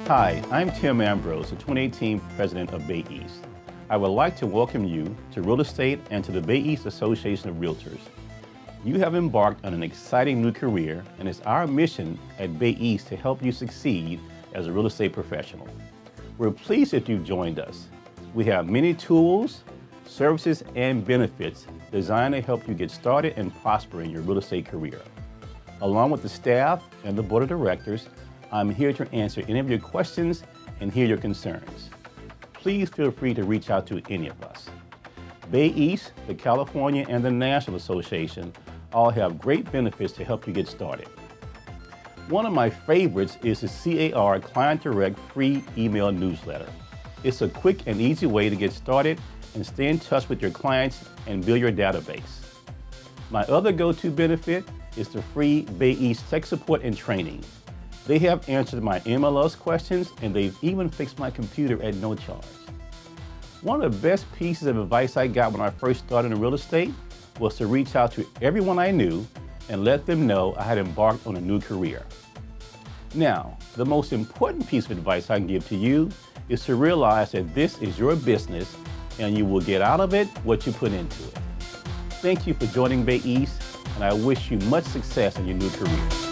Hi, I'm Tim Ambrose, the 2018 President of Bay East. I would like to welcome you to real estate and to the Bay East Association of Realtors. You have embarked on an exciting new career, and it's our mission at Bay East to help you succeed as a real estate professional. We're pleased that you've joined us. We have many tools, services, and benefits designed to help you get started and prosper in your real estate career. Along with the staff and the board of directors, I'm here to answer any of your questions and hear your concerns. Please feel free to reach out to any of us. Bay East, the California, and the National Association all have great benefits to help you get started. One of my favorites is the CAR Client Direct free email newsletter. It's a quick and easy way to get started and stay in touch with your clients and build your database. My other go-to benefit is the free Bay East tech support and training. They have answered my MLS questions, and they've even fixed my computer at no charge. One of the best pieces of advice I got when I first started in real estate was to reach out to everyone I knew and let them know I had embarked on a new career. Now, the most important piece of advice I can give to you is to realize that this is your business and you will get out of it what you put into it. Thank you for joining Bay East, and I wish you much success in your new career.